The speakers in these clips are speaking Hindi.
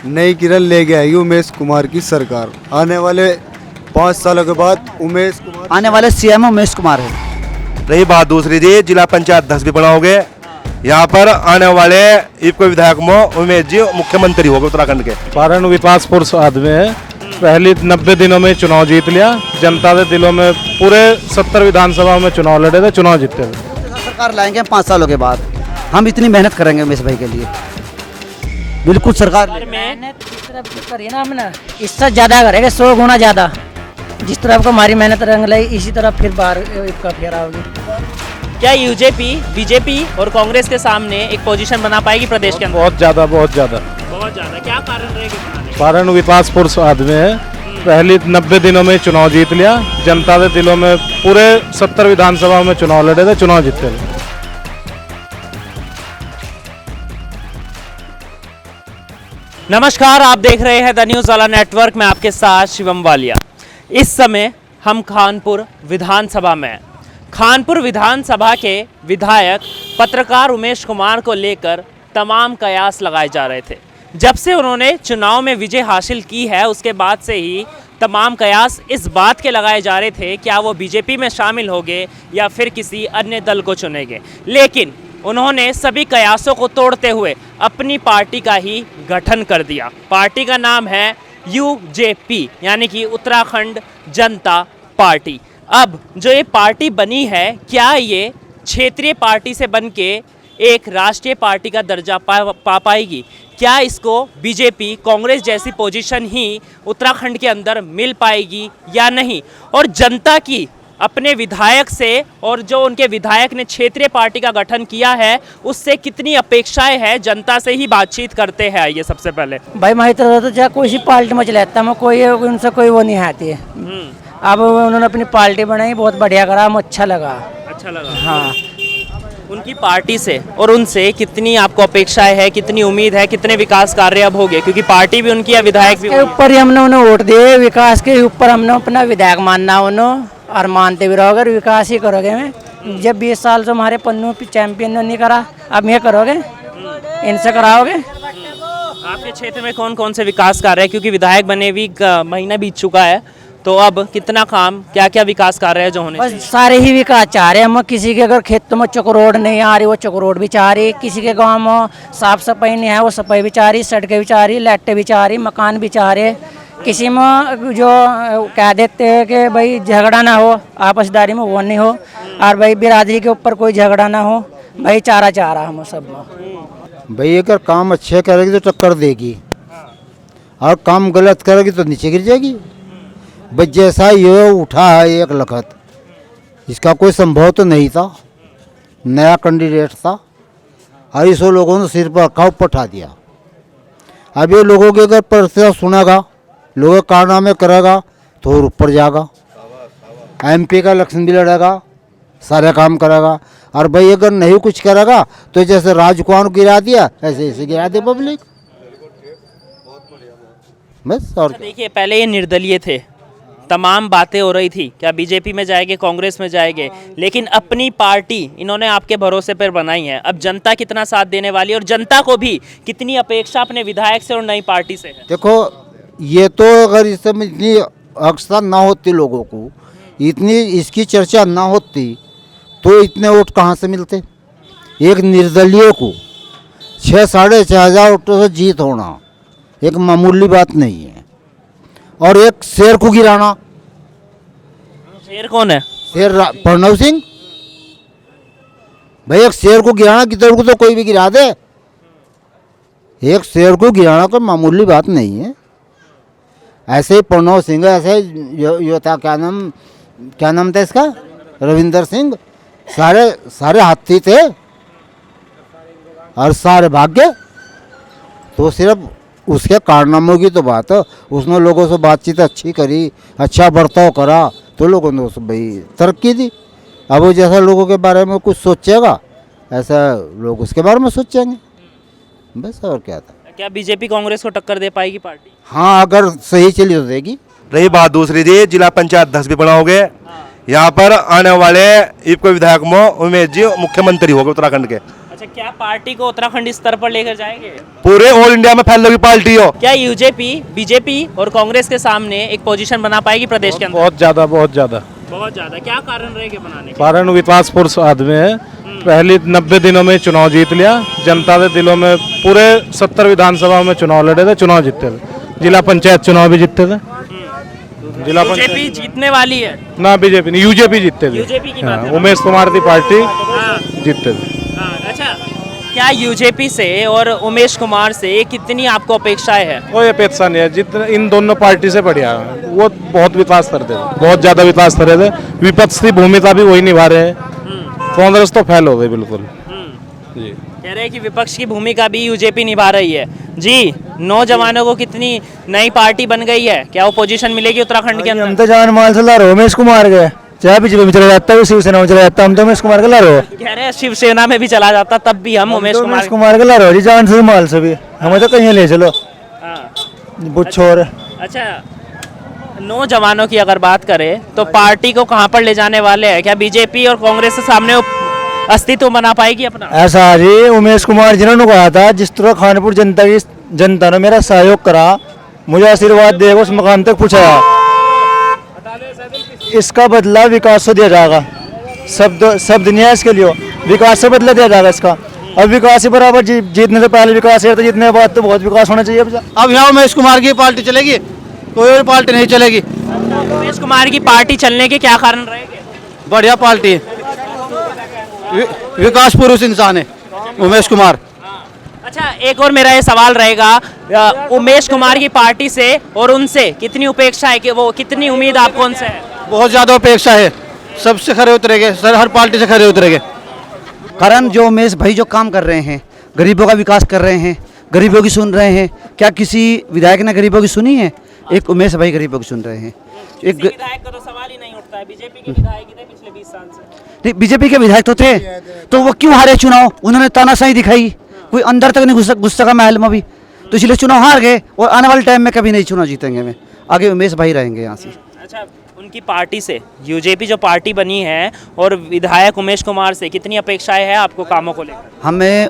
नई किरण लेके आएगी उमेश कुमार की सरकार। आने वाले 5 सालों के बाद उमेश कुमार आने वाले सीएम उमेश कुमार है। रही बात दूसरी जी, जिला पंचायत अध्यक्ष भी बनाओगे, यहाँ पर आने वाले इफको विधायक में उमेश जी मुख्यमंत्री होगा उत्तराखंड के। कारण विकास पुरुष आदमी है। पहली 90 दिनों में चुनाव जीत लिया, जनता के दिलों में पूरे 70 विधानसभा में चुनाव लड़े थे, चुनाव जीते थे। सरकार लाएंगे 5 सालों के बाद, हम इतनी मेहनत करेंगे उमेश भाई के लिए। बिल्कुल सरकार मेहनत जिस तरफ से करी ना हमने, इससे ज़्यादा करेंगे, 100 गुना ज़्यादा। जिस तरफ को हमारी मेहनत रंग लाई, इसी तरफ फिर बाहर का फेरा होगी। क्या यूजेपी, बीजेपी और कांग्रेस के सामने एक पोजीशन बना पाएगी प्रदेश के अंदर? बहुत ज़्यादा बहुत ज़्यादा। क्या कारण रहेगा? कारण विकास पुरुष आदमी है। पहली 90 दिनों में चुनाव जीत लिया, जनता के दिलों में पूरे 70 विधानसभा में चुनाव लड़े थे, चुनाव जीते थे। नमस्कार, आप देख रहे हैं द न्यूज़ वाला नेटवर्क में आपके साथ शिवम वालिया। इस समय हम खानपुर विधानसभा में हैं। खानपुर विधानसभा के विधायक पत्रकार उमेश कुमार को लेकर तमाम कयास लगाए जा रहे थे। जब से उन्होंने चुनाव में विजय हासिल की है, उसके बाद से ही तमाम कयास इस बात के लगाए जा रहे थे क्या वो बीजेपी में शामिल होंगे या फिर किसी अन्य दल को चुनेंगे। लेकिन उन्होंने सभी कयासों को तोड़ते हुए अपनी पार्टी का ही गठन कर दिया। पार्टी का नाम है यूजेपी, यानी कि उत्तराखंड जनता पार्टी। अब जो ये पार्टी बनी है, क्या ये क्षेत्रीय पार्टी से बनके एक राष्ट्रीय पार्टी का दर्जा पा पाएगी? क्या इसको बीजेपी, कांग्रेस जैसी पोजीशन ही उत्तराखंड के अंदर मिल पाएगी या नहीं? और जनता की अपने विधायक से और जो उनके विधायक ने क्षेत्रीय पार्टी का गठन किया है उससे कितनी अपेक्षाएं हैं, जनता से ही बातचीत करते हैं। ये सबसे पहले भाई मैं तो चाहे कोई सी पार्टी में चलाता मैं, कोई उनसे कोई वो नहीं आती है। अब उन्होंने अपनी पार्टी बनाई, बहुत बढ़िया करा, हमें अच्छा लगा। हाँ, उनकी पार्टी से और उनसे कितनी आपको अपेक्षाएं है, कितनी उम्मीद है, कितने विकास कार्य अब होंगे? क्योंकि पार्टी भी उनकी है, विधायक भी। ऊपर ही हमने उन्हें वोट दिए, विकास के ऊपर हमने अपना विधायक मानना उन्होंने, और मानते भी रहोगे, विकास ही करोगे। मैं जब 20 साल से हमारे पन्नू चैंपियन नहीं करा, अब ये करोगे, इनसे कराओगे। आपके क्षेत्र में कौन कौन से विकास कार्य है? क्योंकि विधायक बने भी महीना बीत चुका है, तो अब कितना काम, क्या क्या विकास कार्य है जो होने? बस सारे ही विकास चाह रहे हैं हम। किसी के अगर खेतों में चौक रोड नहीं आ रही, वो चौक रोड भी चाह रही। किसी के गाँव में साफ सफाई नहीं है, वो सफाई भी चाह रही, सड़कें भी चाह रही, लाइटें भी चाह रही, मकान भी चाह रहे। किसी में जो कह देते हैं कि भाई झगड़ा ना हो, आपसदारी में वो नहीं हो, और भाई बिरादरी के ऊपर कोई झगड़ा ना हो, भाई चारा चाह रहा हम सब में। भाई अगर काम अच्छे करेगी तो टक्कर देगी, और काम गलत करेगी तो नीचे गिर जाएगी। भाई जैसा ये उठा है एक लखत, इसका कोई संभव तो नहीं था, नया कैंडिडेट था, और इसो लोगों ने सिर पर रखा, ऊपर उठा दिया। अब ये लोगों के अगर प्रतिक्रिया सुनेगा, लोगों कारनामे करेगा तो और ऊपर जाएगा। एमपी का इलेक्शन भी लड़ेगा, सारे काम करेगा। और भाई अगर नहीं कुछ करेगा तो जैसे राजकुमार को गिरा दिया, ऐसे ऐसे गिरा दे पब्लिक, बस। और देखिए, पहले ये निर्दलीय थे, तमाम बातें हो रही थी क्या बीजेपी में जाएंगे, कांग्रेस में जाएंगे, लेकिन अपनी पार्टी इन्होंने आपके भरोसे पर बनाई है। अब जनता कितना साथ देने वाली है और जनता को भी कितनी अपेक्षा अपने विधायक से और नई पार्टी से है? देखो, ये तो अगर इस समय इतनी अक्सर ना होती, लोगों को इतनी इसकी चर्चा ना होती, तो इतने वोट कहाँ से मिलते? एक निर्दलीय को 6,500 वोटों से जीत होना एक मामूली बात नहीं है। और एक शेर को गिराना। शेर कौन है? शेर प्रणव सिंह। भाई एक शेर को गिराना, किधर को तो कोई भी गिरा दे, एक शेर को गिराना कोई मामूली बात नहीं है। ऐसे ही प्रणव सिंह, ऐसे यो था, क्या नाम था इसका, रविंदर सिंह, सारे हाथी थे और सारे भाग गए। तो सिर्फ उसके कारनामों की तो बात है, उसने लोगों से बातचीत अच्छी करी, अच्छा बर्ताव करा, तो लोगों ने उस भाई तरक्की दी। अब वो जैसा लोगों के बारे में कुछ सोचेगा, ऐसा लोग उसके बारे में सोचेंगे, बस। और क्या था? क्या बीजेपी कांग्रेस को टक्कर दे पाएगी पार्टी? हाँ, अगर सही चली तो देगी। रही बात दूसरी जी, जिला पंचायत अध्यक्ष भी बनाओगे, यहाँ पर आने वाले इफको विधायक में उमेश जी मुख्यमंत्री होगा उत्तराखंड के। अच्छा, क्या पार्टी को उत्तराखंड स्तर पर लेकर जाएंगे? पूरे ऑल इंडिया में फैलोगी पार्टी हो। क्या यूजेपी, बीजेपी और कांग्रेस के सामने एक पोजीशन बना पाएगी प्रदेश के अंदर? बहुत ज़्यादा, बहुत ज़्यादा। बहुत ज्यादा। क्या कारण रहेगा बनाने के? कारण विकास पुरुष आदमी है। पहली 90 दिनों में चुनाव जीत लिया। जनता के दिलों में पूरे 70 विधानसभा में चुनाव लड़े थे, चुनाव जीते थे। जिला पंचायत चुनाव भी जीते थे। जिला बीजेपी पंचायत जीतने वाली है। ना, बीजेपी नहीं, यूजेपी जीतते थे। यूजेपी की बात हाँ, है। उमेश कुमार की पार्टी हाँ, जीतते थे। हाँ, अच्छा, क्या यूजेपी से और उमेश कुमार से कितनी आपको अपेक्षाएं है? कोई अपेक्षा नहीं है। जितने इन दोनों पार्टी से बढ़िया है, वो बहुत विकास करते थे, बहुत ज़्यादा विकास कर रहे थे। विपक्ष की भूमिका भी वही निभा रहे हैं। कांग्रेस तो फेल हो गई बिल्कुल। जी, कह रहे हैं कि विपक्ष की भूमिका भी यूजेपी निभा रही है। जी, नौजवानों को कितनी नई पार्टी बन गई है, क्या वो पोजीशन मिलेगी उत्तराखंड के हम अंदर? तो जान मान से ला रहे हो उमेश कुमार के, चाहे बीजेपी में चला जाता है, शिवसेना में चला जाता है, हम तो उमेश कुमार के ला रहे हो। कह रहे हैं शिवसेना में भी चला जाता तब भी हम उमेश कुमार। कुमार के ला रहे हो जी, जान से माल से भी हमें तो कहीं ले चलो। हाँ, बुत छोड़। अच्छा, नौजवानों की अगर बात करें तो पार्टी को कहाँ पर ले जाने वाले हैं? क्या बीजेपी और कांग्रेस के सामने अस्तित्व बना पाएगी अपना? ऐसा जी, उमेश कुमार जिन्होंने कहा था जिस तरह खानपुर जनता ने मेरा सहयोग करा, मुझे आशीर्वाद देगा, उस मकाम तक पहुंचाया, इसका बदला विकास से दिया जाएगा। शब्द नहीं है इसके लिए, विकास से बदला दिया जाएगा इसका। अब विकास ही बराबर जीतने से पहले विकास है, तो जीतने के बाद तो बहुत विकास होना चाहिए। अब यहाँ उमेश कुमार की पार्टी चलेगी, कोई और पार्टी नहीं चलेगी। उमेश कुमार की पार्टी चलने के क्या कारण रहेंगे? बढ़िया पार्टी, विकास पुरुष इंसान है उमेश कुमार। अच्छा, एक और मेरा ये सवाल रहेगा, उमेश कुमार की पार्टी से और उनसे कितनी अपेक्षा है, कि वो कितनी उम्मीद आपको उनसे है? बहुत ज़्यादा अपेक्षा है, सबसे खरे उतरेंगे सर, हर पार्टी से खरे उतरेंगे। कारण जो उमेश भाई जो काम कर रहे हैं, गरीबों का विकास कर रहे हैं, गरीबों की सुन रहे हैं। क्या किसी विधायक ने गरीबों की सुनी है? एक उमेश भाई गरीबों की सुन रहे हैं। एक विधायक का तो सवाल ही नहीं उठता है। बीजेपी के विधायक थे पिछले 20 साल से। नहीं, बीजेपी के विधायक तो थे, तो वो क्यों हारे चुनाव? उन्होंने तानाशाही दिखाई, कोई अंदर तक नहीं घुस सका महल में भी, तो इसलिए चुनाव हार गए। और आने वाले टाइम में कभी नहीं चुनाव जीतेंगे। में आगे उमेश भाई रहेंगे यहाँ से। अच्छा, उनकी पार्टी से, यूजेपी जो पार्टी बनी है, और विधायक उमेश कुमार से कितनी अपेक्षाएं हैं आपको कामों को लेकर? हमें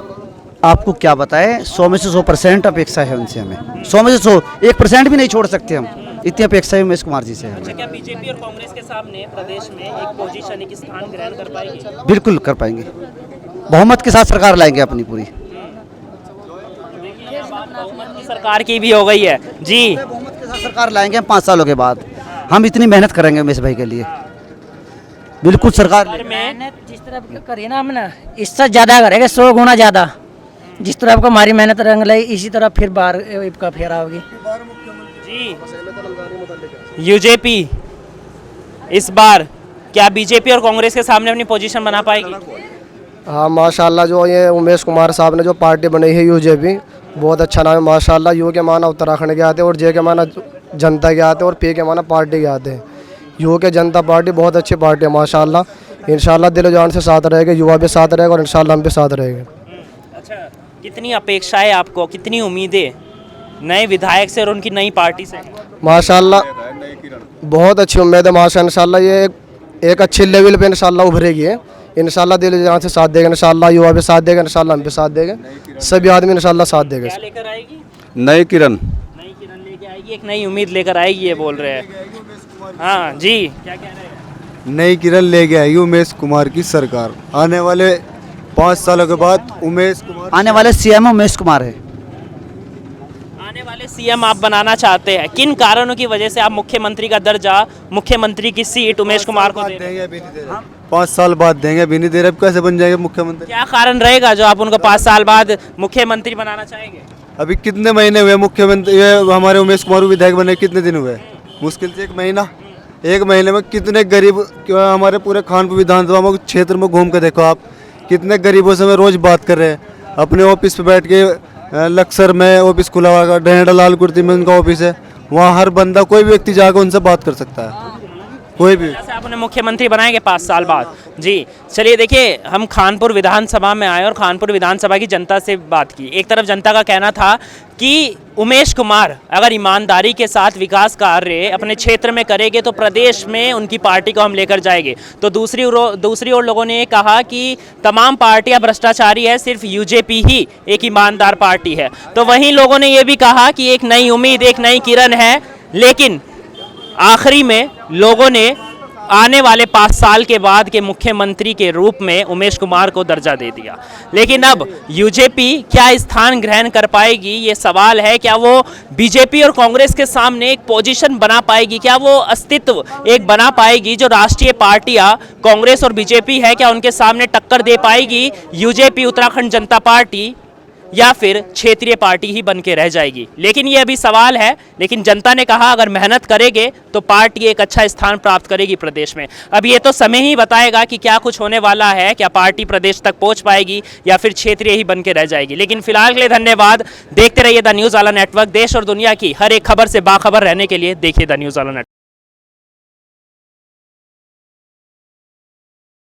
आपको क्या बताएं, 100 में से 100% अपेक्षा है उनसे। हमें 100 में से 100, 1% भी नहीं छोड़ सकते हम, इतनी अपेक्षा है उमेश कुमार जी से। अच्छा, क्या बीजेपी और कांग्रेस के सामने प्रदेश में एक पोजीशन, एक स्थान ग्रहण कर पाएगी? बिल्कुल कर पाएंगे, बहुमत के साथ सरकार लाएंगे अपनी पूरी। बहुमत की सरकार की भी हो गई है जी। बहुमत के साथ सरकार लाएंगे हम 5 सालों के बाद। हम इतनी मेहनत करेंगे उमेश भाई के लिए, बिल्कुल सरकार में मेहनत जिस तरह करी ना हमने, इससे ज़्यादा करेंगे, 100 गुना ज़्यादा। जिस तरह आपको हमारी मेहनत रंग लाई, इसी तरह फिर बार का फेरा होगी जी। यूजेपी इस बार क्या बीजेपी और कांग्रेस के सामने अपनी पोजीशन बना पाएगी? हाँ माशाल्लाह, जो ये उमेश कुमार साहब ने जो पार्टी बनाई है यूजेपी, बहुत अच्छा नाम है माशाल्लाह। यू के माना उत्तराखंड के आते हैं, और जे के माना जनता के आते हैं, और पी के माना पार्टी के आते हैं। यू के जनता पार्टी बहुत अच्छी पार्टी है माशाल्लाह। इंशाल्लाह दिल जान से साथ रहेगा, युवा भी साथ रहेगा, और इंशाल्लाह हम भी साथ रहेंगे। अच्छा, कितनी अपेक्षाएं आपको, कितनी उम्मीदें नए विधायक से और उनकी नई पार्टी से? माशाल्लाह बहुत अच्छी उम्मीद है माशा। इंशाल्लाह ये एक अच्छे लेवल पे इंशाल्लाह उभरेगी। इंशाल्लाह दिल जान से साथ देगा, इंशाल्लाह युवा भी साथ देगा, इंशाल्लाह हम भी साथ देंगे, सभी आदमी इंशाल्लाह साथ देगा। क्या लेकर आएगी? नई किरण नई किरण लेके आएगी, एक नई उम्मीद लेकर आएगी, ये बोल रहे हैं। हाँ जी, क्या कह रहे हैं? नई किरण लेके आएगी उमेश कुमार की सरकार। आने वाले 5 सालों के बाद उमेश कुमार आने वाले सीएम उमेश कुमार है। आने वाले सीएम आप बनाना चाहते हैं, किन कारणों की वजह से आप मुख्यमंत्री का दर्जा, मुख्यमंत्री की सीट उमेश कुमार को दे रहे हैं? देंगे, अभी नहीं दे रहे। 5 साल बाद देंगे, अभी नहीं दे रहे। अब कैसे बन जाएंगे मुख्यमंत्री? क्या कारण रहेगा जो आप उनको 5 साल बाद मुख्यमंत्री बनाना चाहेंगे? अभी कितने महीने हुए मुख्यमंत्री, ये हमारे उमेश कुमार विधायक बने कितने दिन हुए? मुश्किल से 1 महीना। 1 महीने में कितने गरीब, हमारे पूरे खानपुर विधानसभा में क्षेत्र में घूम के देखो आप, कितने गरीबों से मैं रोज़ बात कर रहे हैं। अपने ऑफिस पे बैठ के, लक्सर में ऑफिस खुला हुआ, डेढ़ा लाल कुर्ती में उनका ऑफिस है, वहाँ हर बंदा, कोई भी व्यक्ति जाकर उनसे बात कर सकता है। कोई भी। जैसे आप उन्हें मुख्यमंत्री बनाएंगे 5 साल बाद। जी चलिए, देखिए हम खानपुर विधानसभा में आए और खानपुर विधानसभा की जनता से बात की। एक तरफ जनता का कहना था कि उमेश कुमार अगर ईमानदारी के साथ विकास कार्य अपने क्षेत्र में करेंगे तो प्रदेश में उनकी पार्टी को हम लेकर जाएंगे। तो दूसरी ओर लोगों ने कहा कि तमाम पार्टियां भ्रष्टाचारी है, सिर्फ यूजेपी ही एक ईमानदार पार्टी है। तो वहीं लोगों ने ये भी कहा कि एक नई उम्मीद, एक नई किरण है। लेकिन आखिरी में लोगों ने आने वाले 5 साल के बाद के मुख्यमंत्री के रूप में उमेश कुमार को दर्जा दे दिया। लेकिन अब यूजेपी क्या स्थान ग्रहण कर पाएगी, ये सवाल है। क्या वो बीजेपी और कांग्रेस के सामने एक पोजीशन बना पाएगी? क्या वो अस्तित्व एक बना पाएगी? जो राष्ट्रीय पार्टियां कांग्रेस और बीजेपी है, क्या उनके सामने टक्कर दे पाएगी यूजेपी, उत्तराखंड जनता पार्टी, या फिर क्षेत्रीय पार्टी ही बन के रह जाएगी? लेकिन ये अभी सवाल है। लेकिन जनता ने कहा अगर मेहनत करेंगे तो पार्टी एक अच्छा स्थान प्राप्त करेगी प्रदेश में। अब ये तो समय ही बताएगा कि क्या कुछ होने वाला है, क्या पार्टी प्रदेश तक पहुंच पाएगी या फिर क्षेत्रीय ही बन के रह जाएगी। लेकिन फिलहाल के लिए धन्यवाद। देखते रहिए द न्यूज़ वाला नेटवर्क। देश और दुनिया की हर एक खबर से बाखबर रहने के लिए देखिए द न्यूज़ वाला नेटवर्क।